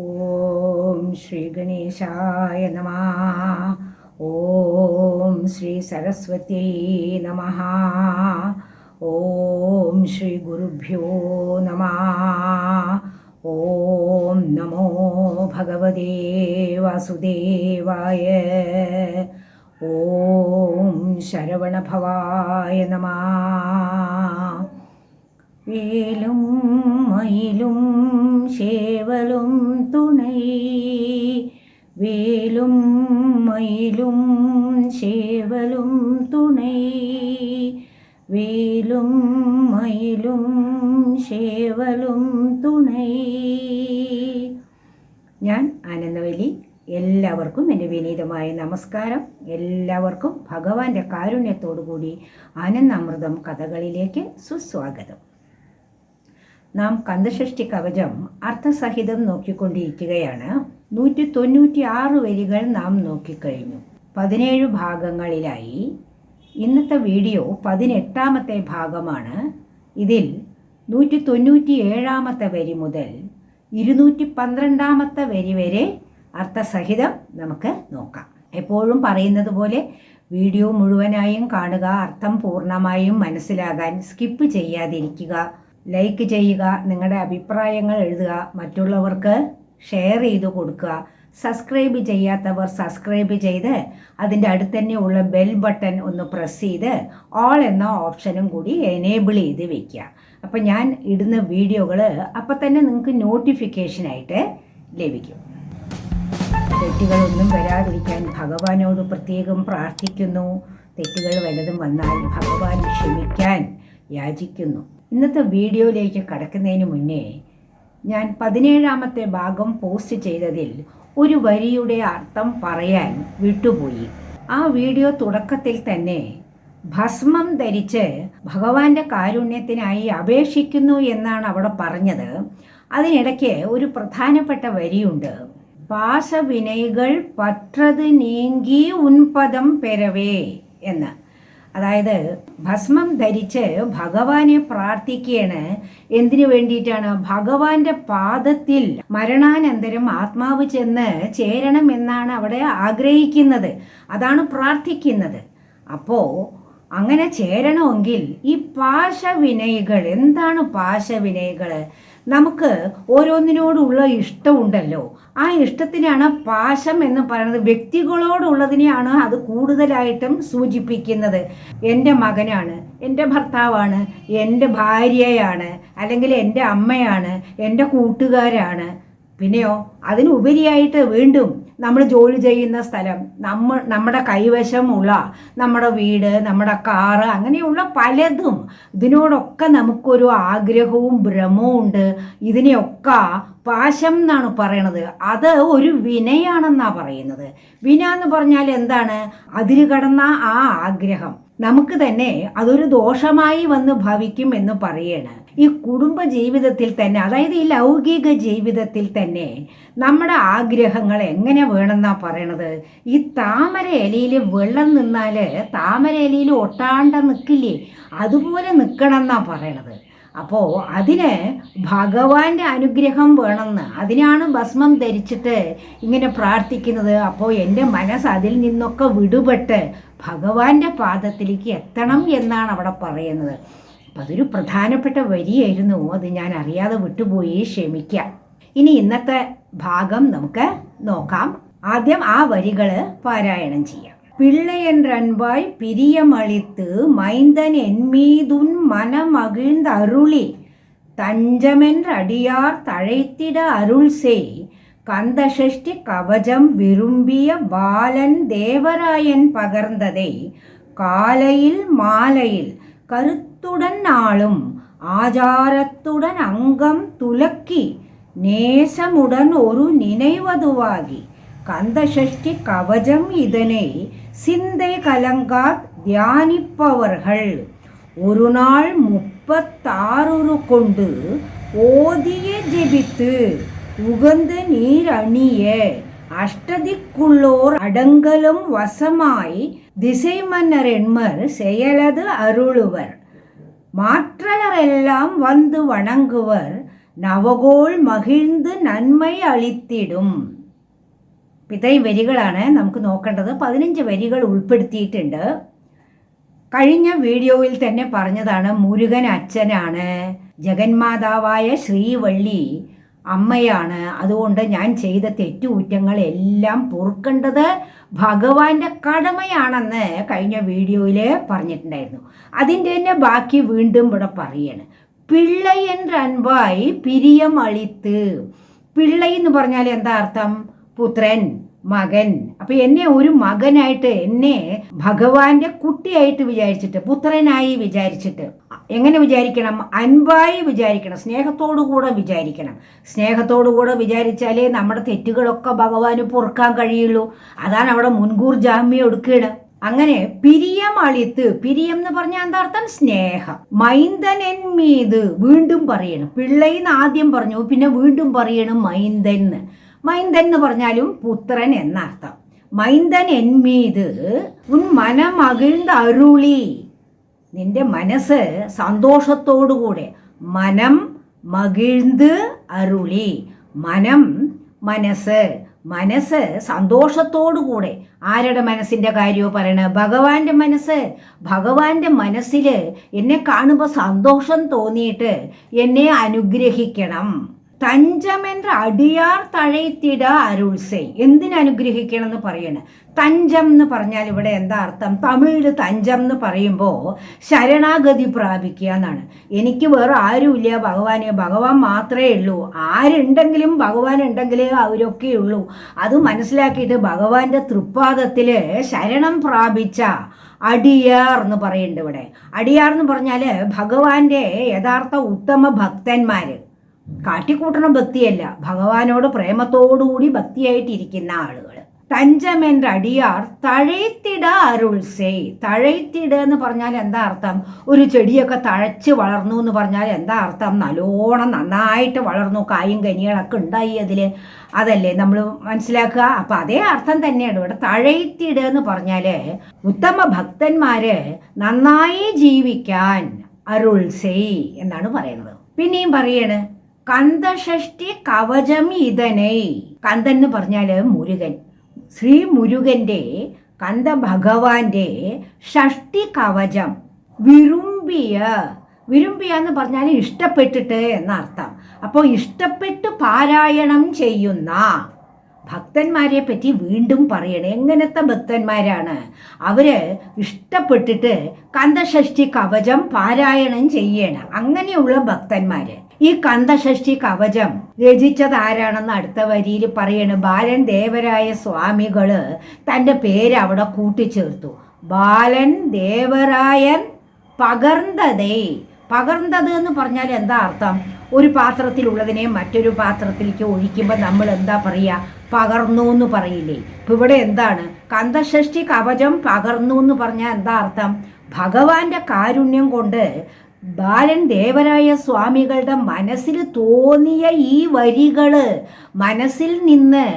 ഓം ശ്രീ ഗണേശായ നമഃ. ഓം ശ്രീ സരസ്വത്യൈ നമഃ. ഓം ശ്രീ ഗുരുഭ്യോ നമഃ. ഓം നമോ ഭഗവതേ വാസുദേവായ. ഓം ശരവണഭവായ നമഃ. വേലും മയിലും ശേവലും തുണை, വേലും മയിലും ശേവലും തുണை, വേലും മയിലും ശേവലും തുണை. ഞാൻ ആനന്ദവല്ലി. എല്ലാവർക്കും എൻ്റെ വിനീതമായ നമസ്കാരം. എല്ലാവർക്കും ഭഗവാന്റെ കാരുണ്യത്തോടുകൂടി ആനന്ദാമൃതം കഥകളിലേക്ക് സുസ്വാഗതം. നാം കന്ദഷഷ്ടി കവചം അർത്ഥസഹിതം നോക്കിക്കൊണ്ടിരിക്കുകയാണ്. 196 വരികൾ നാം നോക്കിക്കഴിഞ്ഞു. 17 ഭാഗങ്ങളിലായി. ഇന്നത്തെ വീഡിയോ 18ാമത്തെ ഭാഗമാണ്. ഇതിൽ 197ാമത്തെ വരി മുതൽ 212ാമത്തെ വരി വരെ അർത്ഥസഹിതം നമുക്ക് നോക്കാം. എപ്പോഴും പറയുന്നത് പോലെ വീഡിയോ മുഴുവനായും കാണുക, അർത്ഥം പൂർണ്ണമായും മനസ്സിലാകാൻ സ്കിപ്പ് ചെയ്യാതിരിക്കുക, ലൈക്ക് ചെയ്യുക, നിങ്ങളുടെ അഭിപ്രായങ്ങൾ എഴുതുക, മറ്റുള്ളവർക്ക് ഷെയർ ചെയ്ത് കൊടുക്കുക. സബ്സ്ക്രൈബ് ചെയ്യാത്തവർ സബ്സ്ക്രൈബ് ചെയ്ത് അതിൻ്റെ അടുത്ത് തന്നെ ഉള്ള ബെൽ ബട്ടൺ ഒന്ന് പ്രസ് ചെയ്ത് ഓൾ എന്ന ഓപ്ഷനും കൂടി എനേബിൾ ചെയ്ത് വെക്കുക. അപ്പം ഞാൻ ഇടുന്ന വീഡിയോകൾ അപ്പം തന്നെ നിങ്ങൾക്ക് നോട്ടിഫിക്കേഷനായിട്ട് ലഭിക്കും. തെറ്റുകളൊന്നും വരാതിരിക്കാൻ ഭഗവാനോട് പ്രത്യേകം പ്രാർത്ഥിക്കുന്നു. തെറ്റുകൾ വല്ലതും വന്നാൽ ഭഗവാൻ ക്ഷമിക്കാൻ യാചിക്കുന്നു. ഇന്നത്തെ വീഡിയോയിലേക്ക് കടക്കുന്നതിന് മുന്നേ ഞാൻ 17ാമത്തെ ഭാഗം പോസ്റ്റ് ചെയ്തതിൽ ഒരു വരിയുടെ അർത്ഥം പറയാൻ വിട്ടുപോയി. ആ വീഡിയോ തുടക്കത്തിൽ തന്നെ ഭസ്മം ധരിച്ച് ഭഗവാന്റെ കാരുണ്യത്തിനായി അപേക്ഷിക്കുന്നു എന്നാണ് അവിടെ പറഞ്ഞത്. അതിനിടയ്ക്ക് ഒരു പ്രധാനപ്പെട്ട വരിയുണ്ട്. പാശവിനൈകൾ പറ്റത് നീങ്ങി ഉൻപദം പെരവേ എന്ന്. അതായത് ഭസ്മം ധരിച്ച് ഭഗവാനെ പ്രാർത്ഥിക്കുകയാണ്. എന്തിനു വേണ്ടിയിട്ടാണ്? ഭഗവാന്റെ പാദത്തിൽ മരണാനന്തരം ആത്മാവ് ചെന്ന് ചേരണം എന്നാണ് അവിടെ ആഗ്രഹിക്കുന്നത്. അതാണ് പ്രാർത്ഥിക്കുന്നത്. അപ്പോൾ അങ്ങനെ ചേരണമെങ്കിൽ ഈ പാശവിനൈകൾ, എന്താണ് പാശവിനൈകൾ? നമുക്ക് ഓരോന്നിനോടുള്ള ഇഷ്ടമുണ്ടല്ലോ, ആ ഇഷ്ടത്തിനാണ് പാശം എന്ന് പറയുന്നത്. വ്യക്തികളോടുള്ളതിനെയാണ് അത് കൂടുതലായിട്ടും സൂചിപ്പിക്കുന്നത്. എൻ്റെ മകനാണ്, എൻ്റെ ഭർത്താവാണ്, എൻ്റെ ഭാര്യയാണ്, അല്ലെങ്കിൽ എൻ്റെ അമ്മയാണ്, എൻ്റെ കൂട്ടുകാരാണ്. പിന്നെയോ അതിനുപരിയായിട്ട് വീണ്ടും നമ്മൾ ജോലി ചെയ്യുന്ന സ്ഥലം, നമ്മുടെ കൈവശമുള്ള നമ്മുടെ വീട്, നമ്മുടെ കാറ്, അങ്ങനെയുള്ള പലതും. ഇതിനോടൊക്കെ നമുക്കൊരു ആഗ്രഹവും ഭ്രമവും ഉണ്ട്. ഇതിനെയൊക്കെ പാശം എന്നാണ് പറയണത്. അത് ഒരു വിനയാണെന്നാണ് പറയുന്നത്. വിന എന്ന് പറഞ്ഞാൽ എന്താണ്? അതിര് കടന്ന ആ ആഗ്രഹം നമുക്ക് തന്നെ അതൊരു ദോഷമായി വന്ന് ഭവിക്കും എന്ന് പറയണം. ഈ കുടുംബ ജീവിതത്തിൽ തന്നെ, അതായത് ഈ ലൗകിക ജീവിതത്തിൽ തന്നെ നമ്മുടെ ആഗ്രഹങ്ങൾ എങ്ങനെ വേണമെന്നാ പറയണത്? ഈ താമര ഇലയിൽ വെള്ളം നിന്നാൽ താമര ഇലയിൽ ഒട്ടാണ്ട നിൽക്കില്ലേ, അതുപോലെ നിൽക്കണം എന്നാ പറയണത്. അപ്പോൾ അതിന് ഭഗവാന്റെ അനുഗ്രഹം വേണമെന്ന്, അതിനാണ് ഭസ്മം ധരിച്ചിട്ട് ഇങ്ങനെ പ്രാർത്ഥിക്കുന്നത്. അപ്പോൾ എൻ്റെ മനസ്സ് അതിൽ നിന്നൊക്കെ വിടുപെട്ട് ഭഗവാന്റെ പാദത്തിലേക്ക് എത്തണം എന്നാണ് അവിടെ പറയുന്നത്. അപ്പം അതൊരു പ്രധാനപ്പെട്ട വരിയായിരുന്നു. അത് ഞാൻ അറിയാതെ വിട്ടുപോയി, ക്ഷമിക്കാം. ഇനി ഇന്നത്തെ ഭാഗം നമുക്ക് നോക്കാം. ആദ്യം ആ വരികൾ പാരായണം ചെയ്യാം. பிள்ளையன்றன்பாய் பிரியமளித்து மைந்தன் என்மீதுன் மனமகிழ்ந்த அருளி தஞ்சமென்ற அடியார் தழைத்திட அருள் செய் கந்தசஷ்டி கவசம் விரும்பிய பாலன் தேவராயன் பகர்ந்ததை காலையில் மாலையில் கருத்துடன் நாளும் ஆச்சாரத்துடன் அங்கம் துலக்கி நேசமுடன் ஒரு நினைவதுவாகி கந்தசஷ்டி கவசம் இதனை சிந்தை கலங்கா தியானிப்பவர்கள் ஒரு நாள் 36 கொண்டு ஓதிய ஜெபித்து உகந்து நீர் அணிய அஷ்டதிக்குள்ளோர் அடங்கலும் வசமாய் திசை மன்னர் என்மர் செயலது அருளுவர் மாற்றலரெல்லாம் வந்து வணங்குவர் നവകോൾ മഹിഴ്ந்து നന്മ അളിത്തിടും. ഇത്രയും വരികളാണ് നമുക്ക് നോക്കേണ്ടത്. 15 വരികൾ ഉൾപ്പെടുത്തിയിട്ടുണ്ട്. കഴിഞ്ഞ വീഡിയോയിൽ തന്നെ പറഞ്ഞതാണ്, മുരുകൻ അച്ഛനാണ്, ജഗന്മാതാവായ ശ്രീവള്ളി അമ്മയാണ്. അതുകൊണ്ട് ഞാൻ ചെയ്ത തെറ്റുകുറ്റങ്ങളെല്ലാം പൊറുക്കേണ്ടത് ഭഗവാന്റെ കടമയാണെന്ന് കഴിഞ്ഞ വീഡിയോയിൽ പറഞ്ഞിട്ടുണ്ടായിരുന്നു. അതിൻ്റെ തന്നെ ബാക്കി വീണ്ടും ഇവിടെ പറയാണ്. പിള്ളை എன்ற അൻപായി പിരിയം അളിത്ത്. പിള്ളை എന്ന് പറഞ്ഞാൽ എന്താ അർത്ഥം? പുത്രൻ, മകൻ. അപ്പൊ എന്നെ ഒരു മകനായിട്ട്, എന്നെ ഭഗവാന്റെ കുട്ടിയായിട്ട് വിചാരിച്ചിട്ട്, പുത്രനായി വിചാരിച്ചിട്ട്, എങ്ങനെ വിചാരിക്കണം? അൻപായി വിചാരിക്കണം, സ്നേഹത്തോടുകൂടെ വിചാരിക്കണം. സ്നേഹത്തോടുകൂടെ വിചാരിച്ചാലേ നമ്മുടെ തെറ്റുകളൊക്കെ ഭഗവാന് പൊറുക്കാൻ കഴിയുള്ളൂ. അതാണ് അവിടെ മുൻകൂർ ജാമ്യം എടുക്കുകയാണ്. അങ്ങനെ പിരിയം അളിത്ത്. പിരിയം എന്ന് പറഞ്ഞാൽ എന്താ അർത്ഥം? സ്നേഹം. മൈന്ദൻ മീത്. വീണ്ടും പറയണം. പിള്ളൈന്ന് ആദ്യം പറഞ്ഞു, പിന്നെ വീണ്ടും പറയണം മൈന്ദൻ. മൈന്ദൻ എന്ന് പറഞ്ഞാലും പുത്രൻ എന്നർത്ഥം. മൈന്ദൻ എന്മീത് ഉൻ മനമകിഴ്ന്ന് അരുളി. നിന്റെ മനസ്സ് സന്തോഷത്തോടുകൂടെ, മനം മകിഴ്ന്ന് അരുളി. മനം, മനസ്സ്. മനസ്സ് സന്തോഷത്തോടുകൂടെ. ആരുടെ മനസ്സിന്റെ കാര്യമോ പറയണ? ഭഗവാന്റെ മനസ്സ്. ഭഗവാന്റെ മനസ്സിൽ എന്നെ കാണുമ്പോൾ സന്തോഷം തോന്നിയിട്ട് എന്നെ അനുഗ്രഹിക്കണം. തഞ്ചമെன்ற അടിയാർ തഴയ്ത്തിട അരുൾസേ. എന്തിനനുഗ്രഹിക്കണം എന്ന് പറയണ? തഞ്ചം എന്ന് പറഞ്ഞാൽ ഇവിടെ എന്താ അർത്ഥം? തമിഴിൽ തഞ്ചം എന്ന് പറയുമ്പോൾ ശരണാഗതി പ്രാപിക്കുക എന്നാണ്. എനിക്ക് വേറെ ആരുമില്ല ഭഗവാനെ, ഭഗവാൻ മാത്രമേ ഉള്ളൂ. ആരുണ്ടെങ്കിലും ഭഗവാൻ ഉണ്ടെങ്കിലേ അവരൊക്കെ ഉള്ളൂ. അത് മനസ്സിലാക്കിയിട്ട് ഭഗവാന്റെ തൃപ്പാദത്തിൽ ശരണം പ്രാപിച്ച അടിയാർ എന്ന് പറയുന്നുണ്ട് ഇവിടെ. അടിയാർ എന്ന് പറഞ്ഞാൽ ഭഗവാന്റെ യഥാർത്ഥ ഉത്തമ ഭക്തന്മാര്. കാട്ടിക്കൂട്ടണ ഭക്തിയല്ല, ഭഗവാനോട് പ്രേമത്തോടുകൂടി ഭക്തിയായിട്ടിരിക്കുന്ന ആളുകൾ. തഞ്ചമെன்ற അടിയാർ തഴയ്ത്തിട അരുൾസേ. തഴയ്ത്തിട എന്ന് പറഞ്ഞാൽ എന്താ അർത്ഥം? ഒരു ചെടിയൊക്കെ തഴച്ച് വളർന്നു എന്ന് പറഞ്ഞാൽ എന്താ അർത്ഥം? നല്ലോണം നന്നായിട്ട് വളർന്നു, കായും കനികളൊക്കെ ഉണ്ടായി അതില്. അതല്ലേ നമ്മൾ മനസ്സിലാക്കുക. അപ്പൊ അതേ അർത്ഥം തന്നെയാണ് ഇവിടെ. തഴയ്ത്തിട എന്ന് പറഞ്ഞാല് ഉത്തമ ഭക്തന്മാര് നന്നായി ജീവിക്കാൻ അരുൾസേ എന്നാണ് പറയുന്നത്. പിന്നെയും പറയണ്, കന്ദഷഷ്ടി കവചം ഇതനൈ. കന്ദൻ എന്ന് പറഞ്ഞാല് മുരുകൻ. ശ്രീ മുരുകന്റെ, കന്ദ ഭഗവാന്റെ ഷഷ്ടി കവചം. വിരുമ്പിയ. വിരുമ്പിയ എന്ന് പറഞ്ഞാൽ ഇഷ്ടപ്പെട്ടിട്ട് എന്നർത്ഥം. അപ്പോൾ ഇഷ്ടപ്പെട്ട് പാരായണം ചെയ്യുന്ന ഭക്തന്മാരെ പറ്റി വീണ്ടും പറയണേ. എങ്ങനത്തെ ഭക്തന്മാരാണ്? അവര് ഇഷ്ടപ്പെട്ടിട്ട് കന്ദഷഷ്ടി കവചം പാരായണം ചെയ്യണം. അങ്ങനെയുള്ള ഭക്തന്മാര്. ഈ കന്ദഷഷ്ടി കവചം രചിച്ചത് ആരാണെന്ന് അടുത്ത വരിയിൽ പറയണ്. ബാലൻ ദേവരായ സ്വാമികള് തൻ്റെ പേര് അവിടെ കൂട്ടിച്ചേർത്തു. ബാലൻ ദേവരായൻ പകർന്നതേ. പകർന്നത് എന്ന് പറഞ്ഞാൽ എന്താ അർത്ഥം? ഒരു പാത്രത്തിലുള്ളതിനെ മറ്റൊരു പാത്രത്തിലേക്ക് ഒഴിക്കുമ്പോൾ നമ്മൾ എന്താ പറയുക? പകർന്നു എന്ന് പറയില്ലേ? ഇപ്പം ഇവിടെ എന്താണ്? കന്ദഷഷ്ടി കവചം പകർന്നു എന്ന് പറഞ്ഞാൽ എന്താ അർത്ഥം? ഭഗവാന്റെ കാരുണ്യം കൊണ്ട് ബാലൻ ദേവരായ സ്വാമികളുടെ മനസ്സിൽ തോന്നിയ ഈ വരികള് മനസ്സിൽ നിന്ന്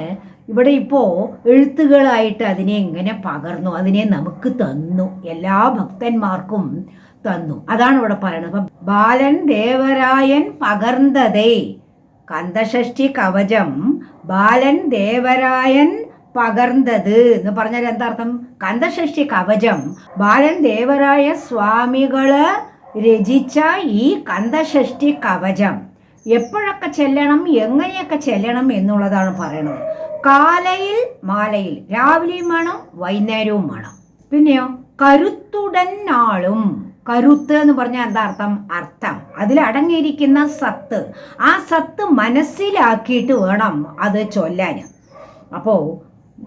ഇവിടെ ഇപ്പോൾ എഴുത്തുകളായിട്ട് അതിനെ എങ്ങനെ പകർന്നു, അതിനെ നമുക്ക് തന്നു, എല്ലാ ഭക്തന്മാർക്കും തന്നു. അതാണ് ഇവിടെ പറയുന്നത്. അപ്പം ബാലൻ ദേവരായൻ പകർന്നതേ. കന്ദഷഷ്ടി കവചം ബാലൻ ദേവരായൻ പകർന്നത് എന്ന് പറഞ്ഞാൽ എന്താർത്ഥം? കന്ദഷഷ്ടി കവചം ബാലൻ ദേവരായ സ്വാമികള് രചിച്ച ഈ കന്ദഷഷ്ടി കവചം എപ്പോഴൊക്കെ ചെല്ലണം, എങ്ങനെയൊക്കെ ചെല്ലണം എന്നുള്ളതാണ് പറയണത്. കാലയിൽ മാലയിൽ, രാവിലെയും വേണം വൈകുന്നേരവും വേണം. പിന്നെയോ കരുത്തുടൻ നാളും. കരുത്ത് എന്ന് പറഞ്ഞാൽ എന്താ അർത്ഥം? അർത്ഥം. അതിലടങ്ങിയിരിക്കുന്ന സത്ത്, ആ സത്ത് മനസ്സിലാക്കിയിട്ട് വേണം അത് ചൊല്ലാൻ. അപ്പോൾ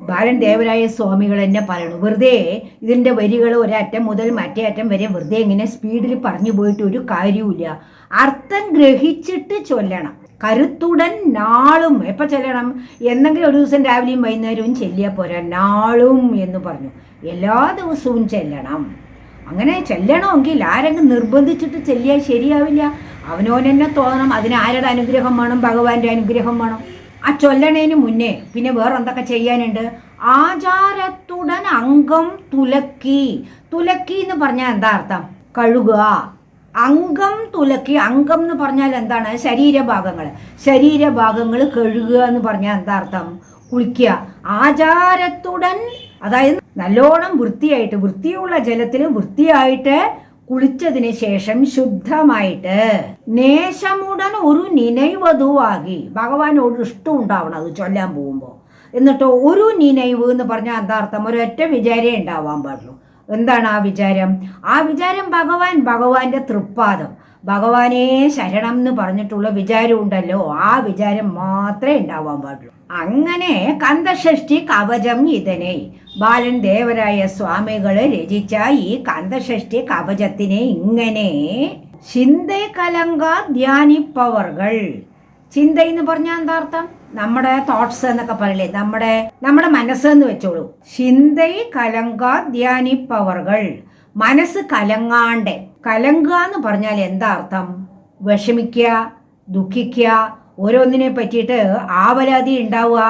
ബാലൻ ദേവരായ സ്വാമികൾ എന്നെ പറയണു, വെറുതെ ഇതിൻ്റെ വരികൾ ഒരറ്റം മുതൽ മറ്റേ അറ്റം വരെ വെറുതെ ഇങ്ങനെ സ്പീഡിൽ പറഞ്ഞു പോയിട്ട് ഒരു കാര്യവുമില്ല. അർത്ഥം ഗ്രഹിച്ചിട്ട് ചൊല്ലണം. കരുത്തുടൻ നാളും. എപ്പോൾ ചെല്ലണം? എന്നെങ്കിലും ഒരു ദിവസം രാവിലെയും വൈകുന്നേരവും ചെല്ലിയാൽ പോരാ. നാളും എന്ന് പറഞ്ഞു, എല്ലാ ദിവസവും ചെല്ലണം. അങ്ങനെ ചെല്ലണമെങ്കിൽ ആരെങ്കിലും നിർബന്ധിച്ചിട്ട് ചെല്ലിയാൽ ശരിയാവില്ല. അവനോനെന്നെ തോന്നണം. അതിന് ആരുടെ അനുഗ്രഹം വേണം? ഭഗവാന്റെ അനുഗ്രഹം വേണം. ആ ചൊല്ലണേന് മുന്നേ പിന്നെ വേറെ എന്തൊക്കെ ചെയ്യാനുണ്ട്? ആചാരത്തുടൻ അംഗം തുലക്കി. തുലക്കി എന്ന് പറഞ്ഞാൽ എന്താ അർത്ഥം? കഴുകുക. അംഗം തുലക്കി, അംഗം എന്ന് പറഞ്ഞാൽ എന്താണ്? ശരീരഭാഗങ്ങൾ കഴുകുക എന്ന് പറഞ്ഞാൽ എന്താ അർത്ഥം? കുളിക്കുക. ആചാരത്തുടൻ, അതായത് നല്ലോണം വൃത്തിയായിട്ട്, വൃത്തിയുള്ള ജലത്തിൽ വൃത്തിയായിട്ട് കുളിച്ചതിന് ശേഷം ശുദ്ധമായിട്ട് നേശമുടൻ ഒരു നിനൈവധുവാകി, ഭഗവാനോട് ഇഷ്ടം ഉണ്ടാവണം അത് ചൊല്ലാൻ പോകുമ്പോൾ. എന്നിട്ടോ ഒരു നിനൈവ് എന്ന് പറഞ്ഞാൽ എന്താ അർത്ഥം? ഒരൊറ്റ വിചാരേ ഉണ്ടാവാൻ പാടുള്ളൂ. എന്താണ് ആ വിചാരം? ആ വിചാരം ഭഗവാന്റെ തൃപ്പാദം, ഭഗവാനെ ശരണം എന്ന് പറഞ്ഞിട്ടുള്ള വിചാരം ഉണ്ടല്ലോ, ആ വിചാരം മാത്രമേ ഉണ്ടാവാൻ പാടുള്ളൂ. അങ്ങനെ കന്ദഷഷ്ടി കവചം ഇതിനെ ബാലൻ ദേവരായ സ്വാമികള് രചിച്ച ഈ കന്ദഷഷ്ടി കവചത്തിനെ ഇങ്ങനെ ചിന്തൈ കലങ്ക ധ്യാനിപ്പവർകൾ. ചിന്ത എന്ന് പറഞ്ഞാൽ എന്താ അർത്ഥം? നമ്മുടെ തോട്ട്സ് എന്നൊക്കെ പറയില്ലേ, നമ്മുടെ മനസ്സെന്ന് വെച്ചോളൂ. ചിന്തൈ കലങ്ക ധ്യാനിപ്പവർകൾ, മനസ്സ് കലങ്ങാണ്ട്. കലങ്ക എന്ന് പറഞ്ഞാൽ എന്താ അർത്ഥം? വിഷമിക്കുക, ദുഃഖിക്കുക, ഓരോന്നിനെ പറ്റിയിട്ട് ആവലാതി ഉണ്ടാവുക,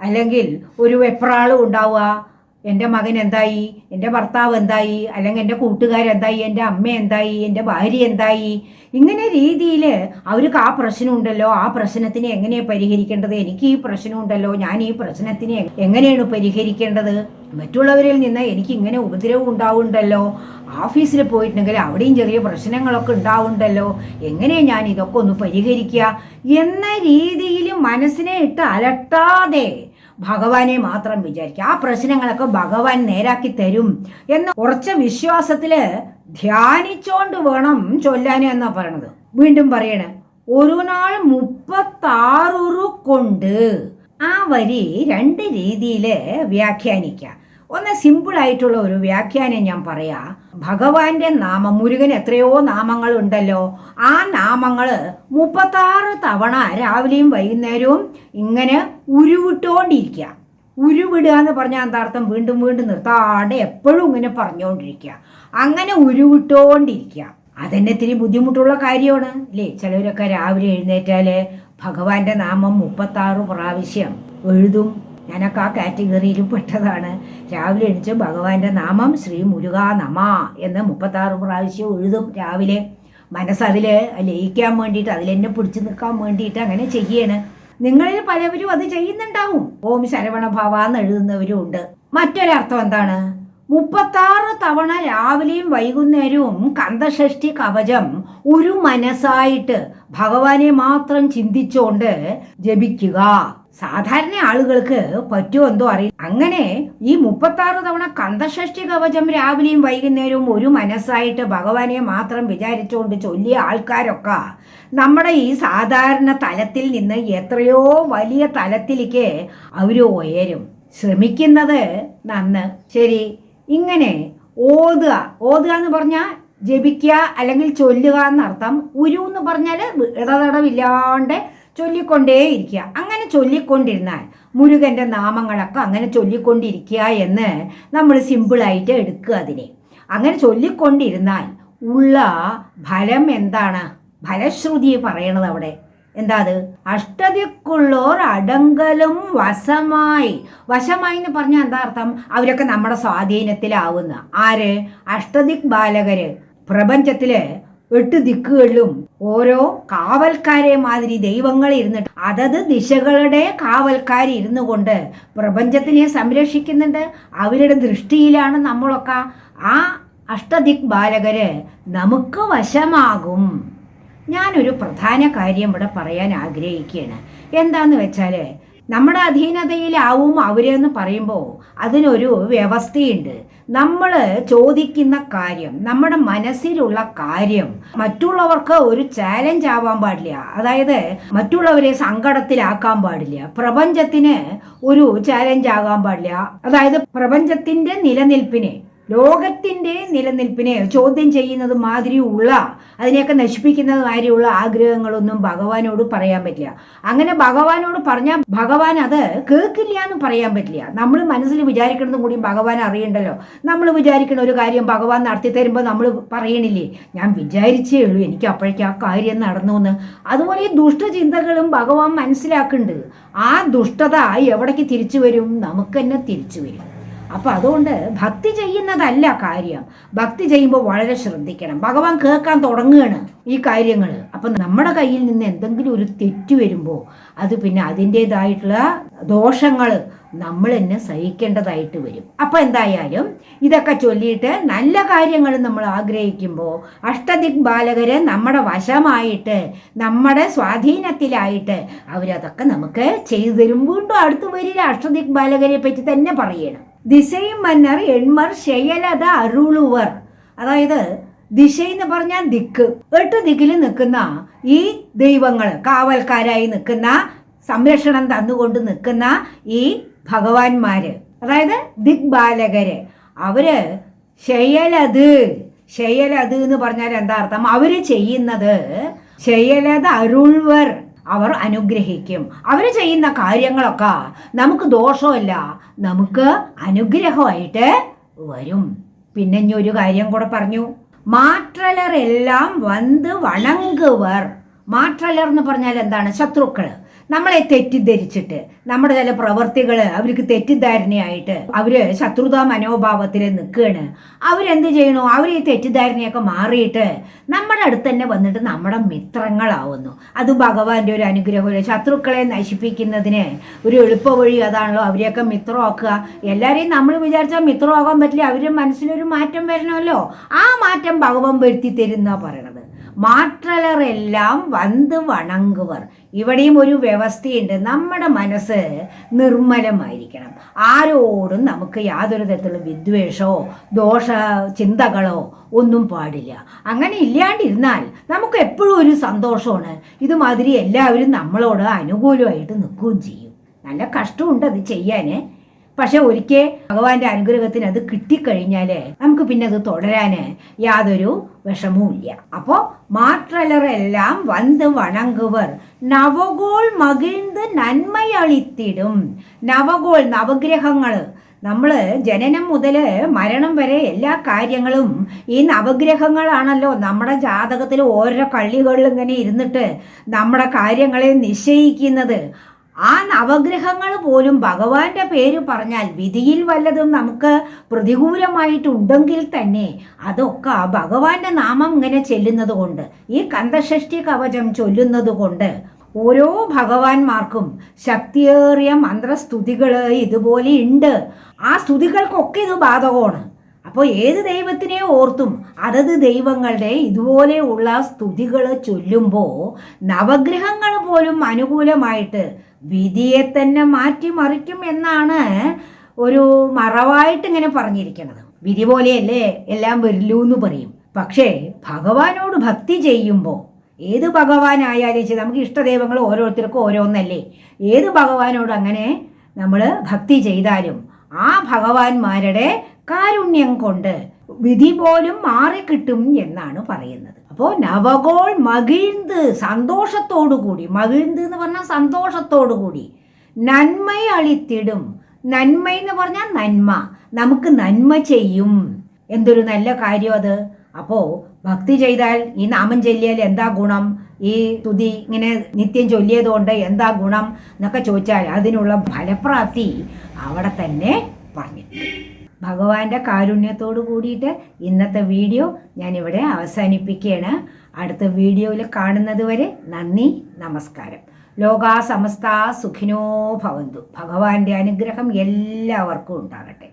അല്ലെങ്കിൽ ഒരു വെപ്രാളം ഉണ്ടാവുക. എൻ്റെ മകൻ എന്തായി, എൻ്റെ ഭർത്താവ് എന്തായി, അല്ലെങ്കിൽ എൻ്റെ കൂട്ടുകാരെന്തായി, എൻ്റെ അമ്മ എന്തായി, എൻ്റെ ഭാര്യ എന്തായി, ഇങ്ങനെ രീതിയിൽ അവർക്ക് ആ പ്രശ്നമുണ്ടല്ലോ, ആ പ്രശ്നത്തിനെ എങ്ങനെയാണ് പരിഹരിക്കേണ്ടത്, എനിക്ക് ഈ പ്രശ്നമുണ്ടല്ലോ, ഞാൻ ഈ പ്രശ്നത്തിനെ എങ്ങനെയാണ് പരിഹരിക്കേണ്ടത്, മറ്റുള്ളവരിൽ നിന്ന് എനിക്ക് ഇങ്ങനെ ഉപദ്രവം ഉണ്ടാവുന്നുണ്ടല്ലോ, ഓഫീസിൽ പോയിട്ടുണ്ടെങ്കിൽ അവിടെയും ചെറിയ പ്രശ്നങ്ങളൊക്കെ ഉണ്ടാവുന്നുണ്ടല്ലോ, എങ്ങനെയാണ് ഞാൻ ഇതൊക്കെ ഒന്ന് പരിഹരിക്കുക എന്ന രീതിയിൽ മനസ്സിനെ ഇട്ട് അലട്ടാതെ ഭഗവാനെ മാത്രം വിചാരിക്കുക. ആ പ്രശ്നങ്ങളൊക്കെ ഭഗവാൻ നേരാക്കി തരും എന്ന ഉറച്ച വിശ്വാസത്തില് ധ്യാനിച്ചോണ്ട് വേണം ചൊല്ലാൻ എന്നാ പറയണത്. വീണ്ടും പറയണേ, ഒരു നാൾ 36 കൊണ്ട്. ആ വരി 2 രീതിയിൽ വ്യാഖ്യാനിക്കാം. ഒന്ന് സിമ്പിൾ ആയിട്ടുള്ള ഒരു വ്യാഖ്യാനം ഞാൻ പറയാ. ഭഗവാന്റെ നാമം, മുരുകൻ എത്രയോ നാമങ്ങൾ ഉണ്ടല്ലോ, ആ നാമങ്ങൾ 36 തവണ രാവിലെയും വൈകുന്നേരവും ഇങ്ങനെ ഉരുവിട്ടോണ്ടിരിക്കുക. ഉരുവിടുക എന്ന് പറഞ്ഞാൽ എന്താ അർത്ഥം? വീണ്ടും വീണ്ടും നിർത്താണ്ട് എപ്പോഴും ഇങ്ങനെ പറഞ്ഞുകൊണ്ടിരിക്കുക. അങ്ങനെ ഉരുവിട്ടോണ്ടിരിക്കുക. അതെന്നെ ഇത്തിരി ബുദ്ധിമുട്ടുള്ള കാര്യമാണ് അല്ലേ? ചിലവരൊക്കെ രാവിലെ എഴുന്നേറ്റാല് ഭഗവാന്റെ നാമം 36 പ്രാവശ്യം എഴുതും. ഞാനൊക്കെ ആ കാറ്റഗറിയിൽ പെട്ടതാണ്. രാവിലെ എണിച്ച് ഭഗവാന്റെ നാമം ശ്രീ മുരുക നമ എന്ന് 36 പ്രാവശ്യം എഴുതും രാവിലെ. മനസ്സതിൽ ലയിക്കാൻ വേണ്ടിയിട്ട്, അതിലെന്നെ പിടിച്ചു നിൽക്കാൻ വേണ്ടിയിട്ട് അങ്ങനെ ചെയ്യാണ്. നിങ്ങളിൽ പലവരും അത് ചെയ്യുന്നുണ്ടാവും. ഓം ശരവണ ഭവ എന്ന് എഴുതുന്നവരും ഉണ്ട്. മറ്റൊരർത്ഥം എന്താണ്? 36 തവണ രാവിലെയും വൈകുന്നേരവും കന്ദഷഷ്ടി കവചം ഒരു മനസ്സായിട്ട് ഭഗവാനെ മാത്രം ചിന്തിച്ചുകൊണ്ട് ജപിക്കുക. സാധാരണ ആളുകൾക്ക് പറ്റുമോ എന്തോ അറിയില്ല. അങ്ങനെ ഈ 36 തവണ കന്ദഷഷ്ടി കവചം രാവിലെയും വൈകുന്നേരവും ഒരു മനസ്സായിട്ട് ഭഗവാനെ മാത്രം വിചാരിച്ചുകൊണ്ട് ചൊല്ലിയ ആൾക്കാരൊക്കെ നമ്മുടെ ഈ സാധാരണ തലത്തിൽ നിന്ന് എത്രയോ വലിയ തലത്തിലേക്ക് അവർ ഉയരും. ശ്രമിക്കുന്നത് നന്ന്. ശരി, ഇങ്ങനെ ഓതുക എന്ന് പറഞ്ഞാൽ ജപിക്കുക അല്ലെങ്കിൽ ചൊല്ലുക എന്നർത്ഥം. ഉരു എന്ന് പറഞ്ഞാൽ ഇടതടവില്ലാണ്ട് ചൊല്ലിക്കൊണ്ടേയിരിക്കുക. അങ്ങനെ ചൊല്ലിക്കൊണ്ടിരുന്നാൽ മുരുകൻ്റെ നാമങ്ങളൊക്കെ അങ്ങനെ ചൊല്ലിക്കൊണ്ടിരിക്കുക എന്ന് നമ്മൾ സിമ്പിളായിട്ട് എടുക്കുക അതിനെ. അങ്ങനെ ചൊല്ലിക്കൊണ്ടിരുന്നാൽ ഉള്ള ഫലം എന്താണ്? ഫലശ്രുതി പറയണത് അവിടെ എന്താ? അത് അഷ്ടദിക്കുള്ളോർ അടങ്കലും വശമായി എന്ന് പറഞ്ഞാൽ എന്താ അർത്ഥം? അവരൊക്കെ നമ്മുടെ സ്വാധീനത്തിലാവുന്ന. ആര്? അഷ്ടദിക് ബാലകര്. പ്രപഞ്ചത്തില് 8 ദിക്കുകളിലും ഓരോ കാവൽക്കാരെ മാതിരി ദൈവങ്ങൾ ഇരുന്നിട്ട് അതത് ദിശകളുടെ കാവൽക്കാരിരുന്നു കൊണ്ട് പ്രപഞ്ചത്തിനെ സംരക്ഷിക്കുന്നുണ്ട്. അവരുടെ ദൃഷ്ടിയിലാണ് നമ്മളൊക്കെ. ആ അഷ്ടദിക് ബാലകര് നമുക്ക് വശമാകും. ഞാനൊരു പ്രധാന കാര്യം ഇവിടെ പറയാൻ ആഗ്രഹിക്കുകയാണ്. എന്താന്ന് വെച്ചാൽ, നമ്മുടെ അധീനതയിലാവും അവരെന്ന് പറയുമ്പോൾ അതിനൊരു വ്യവസ്ഥയുണ്ട്. നമ്മൾ ചോദിക്കുന്ന കാര്യം, നമ്മുടെ മനസ്സിലുള്ള കാര്യം മറ്റുള്ളവർക്ക് ഒരു ചാലഞ്ച് ആവാൻ പാടില്ല. അതായത് മറ്റുള്ളവരെ സങ്കടത്തിലാക്കാൻ പാടില്ല. പ്രപഞ്ചത്തിന് ഒരു ചാലഞ്ച് ആകാൻ പാടില്ല. അതായത് പ്രപഞ്ചത്തിന്റെ നിലനിൽപ്പിനെ, ലോകത്തിന്റെ നിലനിൽപ്പിനെ ചോദ്യം ചെയ്യുന്നത് മാതിരിയുള്ള, അതിനെയൊക്കെ നശിപ്പിക്കുന്നത് മാതിരിയുള്ള ആഗ്രഹങ്ങളൊന്നും ഭഗവാനോട് പറയാൻ പറ്റില്ല. അങ്ങനെ ഭഗവാനോട് പറഞ്ഞാൽ ഭഗവാൻ അത് കേൾക്കില്ല എന്ന് പറയാൻ പറ്റില്ല. നമ്മൾ മനസ്സിൽ വിചാരിക്കുന്നതും കൂടി ഭഗവാൻ അറിയണ്ടല്ലോ. നമ്മൾ വിചാരിക്കുന്ന ഒരു കാര്യം ഭഗവാൻ നടത്തി തരുമ്പോൾ നമ്മൾ പറയണില്ലേ, ഞാൻ വിചാരിച്ചേ ഉള്ളൂ, എനിക്ക് അപ്പോഴേക്കും ആ കാര്യം നടന്നു എന്ന്. അതുപോലെ ഈ ദുഷ്ടചിന്തകളും ഭഗവാൻ മനസ്സിലാക്കുന്നുണ്ട്. ആ ദുഷ്ടത എവിടേക്ക് തിരിച്ചു വരും? നമുക്ക് തന്നെ തിരിച്ചു വരും. അപ്പം അതുകൊണ്ട് ഭക്തി ചെയ്യുന്നതല്ല കാര്യം. ഭക്തി ചെയ്യുമ്പോൾ വളരെ ശ്രദ്ധിക്കണം. ഭഗവാൻ കേൾക്കാൻ തുടങ്ങുകയാണ് ഈ കാര്യങ്ങൾ. അപ്പം നമ്മുടെ കയ്യിൽ നിന്ന് എന്തെങ്കിലും ഒരു തെറ്റ് വരുമ്പോൾ അത് പിന്നെ അതിൻ്റേതായിട്ടുള്ള ദോഷങ്ങൾ നമ്മൾ തന്നെ സഹിക്കേണ്ടതായിട്ട് വരും. അപ്പം എന്തായാലും ഇതൊക്കെ ചൊല്ലിയിട്ട് നല്ല കാര്യങ്ങൾ നമ്മൾ ആഗ്രഹിക്കുമ്പോൾ അഷ്ടദിഗ്ബാലകര് നമ്മുടെ വശമായിട്ട് നമ്മുടെ സ്വാധീനത്തിലായിട്ട് അവരതൊക്കെ നമുക്ക് ചെയ്തു തരും. വീണ്ടും അടുത്ത് വരില്ല അഷ്ടദിഗ്ബാലകരെ പറ്റി തന്നെ പറയണം. ദിശയും മന്നർ എൺമർ ശയലത അരുളുവർ. അതായത് ദിശ എന്ന് പറഞ്ഞാൽ ദിക്ക്. 8 ദിക്കിൽ നിൽക്കുന്ന ഈ ദൈവങ്ങൾ, കാവൽക്കാരായി നിൽക്കുന്ന, സംരക്ഷണം തന്നുകൊണ്ട് നിൽക്കുന്ന ഈ ഭഗവാന്മാര്, അതായത് ദിഗ്ബാലകര്, അവര് ശയലത് എന്ന് പറഞ്ഞാൽ എന്താ അർത്ഥം? അവര് ചെയ്യുന്നത് ശയലത അരുൾവർ, അവർ അനുഗ്രഹിക്കും. അവർ ചെയ്യുന്ന കാര്യങ്ങളൊക്കെ നമുക്ക് ദോഷമല്ല, നമുക്ക് അനുഗ്രഹമായിട്ട് വരും. പിന്നെ ഇനി ഒരു കാര്യം കൂടെ പറഞ്ഞു. മാற்றലർ എല്ലാം വന്ന് വണങ്ങുവർ. മാற்றലർ എന്ന് പറഞ്ഞാൽ എന്താണ്? ശത്രുക്കള്. നമ്മളെ തെറ്റിദ്ധരിച്ചിട്ട് നമ്മുടെ ചില പ്രവർത്തികൾ അവർക്ക് തെറ്റിദ്ധാരണയായിട്ട് അവര് ശത്രുതാ മനോഭാവത്തിൽ നിൽക്കുകയാണ്. അവരെന്ത് ചെയ്യണു? അവർ ഈ തെറ്റിദ്ധാരണയൊക്കെ മാറിയിട്ട് നമ്മുടെ അടുത്ത് തന്നെ വന്നിട്ട് നമ്മുടെ മിത്രങ്ങളാവുന്നു. അത് ഭഗവാന്റെ ഒരു അനുഗ്രഹം. ശത്രുക്കളെ നശിപ്പിക്കുന്നതിന് ഒരു എളുപ്പ വഴി അതാണല്ലോ, അവരെയൊക്കെ മിത്രമാക്കുക. എല്ലാവരെയും നമ്മൾ വിചാരിച്ചാൽ മിത്രമാകാൻ പറ്റില്ല. അവരുടെ മനസ്സിലൊരു മാറ്റം വരണമല്ലോ. ആ മാറ്റം ഭഗവാൻ വരുത്തി തരുന്ന പറയണത്. മാற்றലറെല്ലാം വന്ന് വണങ്ങുവർ. ഇവിടെയും ഒരു വ്യവസ്ഥയുണ്ട്. നമ്മുടെ മനസ്സ് നിർമ്മലമായിരിക്കണം. ആരോടും നമുക്ക് യാതൊരു തരത്തിലുള്ള വിദ്വേഷമോ ദോഷ ചിന്തകളോ ഒന്നും പാടില്ല. അങ്ങനെ ഇല്ലാണ്ടിരുന്നാൽ നമുക്ക് എപ്പോഴും ഒരു സന്തോഷമാണ്. ഇതുമാതിരി എല്ലാവരും നമ്മളോട് അനുകൂലമായിട്ട് നിൽക്കുകയും ചെയ്യും. നല്ല കഷ്ടമുണ്ട് അത് ചെയ്യാൻ. പക്ഷെ ഒരിക്കൽ ഭഗവാന്റെ അനുഗ്രഹത്തിന് അത് കിട്ടിക്കഴിഞ്ഞാൽ നമുക്ക് പിന്നെ അത് തുടരാൻ യാതൊരു വിഷമവും ഇല്ല. അപ്പോൾ മാற்றലറെല്ലാം വന്ന് വണങ്ങുവർ നവഗോൾ മകിഴ്ന്ന് നന്മയളിത്തിടും. നവഗോൾ, നവഗ്രഹങ്ങൾ. നമ്മൾ ജനനം മുതൽ മരണം വരെ എല്ലാ കാര്യങ്ങളും ഈ നവഗ്രഹങ്ങളാണല്ലോ. നമ്മുടെ ജാതകത്തിൽ ഓരോ കള്ളികളിൽ ഇങ്ങനെ ഇരുന്നിട്ട് നമ്മുടെ കാര്യങ്ങളെ നിശ്ചയിക്കുന്നത്. ആ നവഗ്രഹങ്ങൾ പോലും ഭഗവാന്റെ പേര് പറഞ്ഞാൽ വിധിയിൽ വല്ലതും നമുക്ക് പ്രതികൂലമായിട്ടുണ്ടെങ്കിൽ തന്നെ അതൊക്കെ ഭഗവാന്റെ നാമം ഇങ്ങനെ ചെല്ലുന്നത് കൊണ്ട്, ഈ കന്ദഷഷ്ടി കവചം ചൊല്ലുന്നത് കൊണ്ട് ഓരോ ഭഗവാന്മാർക്കും ശക്തിയേറിയ മന്ത്രസ്തുതികൾ ഇതുപോലെ ഉണ്ട്. ആ സ്തുതികൾക്കൊക്കെ ഇത് ബാധകമാണ്. അപ്പോൾ ഏത് ദൈവത്തിനെ ഓർത്തും അതത് ദൈവങ്ങളുടെ ഇതുപോലെയുള്ള സ്തുതികൾ ചൊല്ലുമ്പോൾ നവഗ്രഹങ്ങൾ പോലും അനുകൂലമായിട്ട് വിധിയെ തന്നെ മാറ്റിമറിക്കും എന്നാണ് ഒരു മറവായിട്ട് ഇങ്ങനെ പറഞ്ഞിരിക്കുന്നത്. വിധി പോലെയല്ലേ എല്ലാം വരില്ലൂ എന്ന് പറയും. പക്ഷേ ഭഗവാനോട് ഭക്തി ചെയ്യുമ്പോൾ, ഏത് ഭഗവാനായാലും നമുക്ക് ഇഷ്ടദൈവങ്ങൾ ഓരോരുത്തർക്കും ഓരോന്നല്ലേ, ഏത് ഭഗവാനോട് അങ്ങനെ നമ്മൾ ഭക്തി ചെയ്താലും ആ ഭഗവാന്മാരുടെ കാരുണ്യം കൊണ്ട് വിധി പോലും മാറിക്കിട്ടും എന്നാണ് പറയുന്നത്. അപ്പോൾ നവഗോൾ മകിഴ്ന്ന്, സന്തോഷത്തോടുകൂടി, മകിഴ്ന്ന് എന്ന് പറഞ്ഞാൽ സന്തോഷത്തോടുകൂടി, നന്മയളിത്തിടും. നന്മ എന്ന് പറഞ്ഞാൽ നന്മ, നമുക്ക് നന്മ ചെയ്യും. എന്തൊരു നല്ല കാര്യം അത്. അപ്പോൾ ഭക്തി ചെയ്താൽ, ഈ നാമം ചൊല്ലിയാൽ എന്താ ഗുണം, ഈ സ്തുതി ഇങ്ങനെ നിത്യം ചൊല്ലിയത് കൊണ്ട് എന്താ ഗുണം എന്നൊക്കെ ചോദിച്ചാൽ അതിനുള്ള ഫലപ്രാപ്തി അവിടെ തന്നെ പറഞ്ഞിട്ടുണ്ട്. ഭഗവാന്റെ കാരുണ്യത്തോട് കൂടിയിട്ട് ഇന്നത്തെ വീഡിയോ ഞാനിവിടെ അവസാനിപ്പിക്കുകയാണ്. അടുത്ത വീഡിയോയിൽ കാണുന്നത് വരെ നന്ദി, നമസ്കാരം. ലോകാ സമസ്ത സുഖിനോ ഭവന്തു. ഭഗവാന്റെ അനുഗ്രഹം എല്ലാവർക്കും ഉണ്ടാകട്ടെ.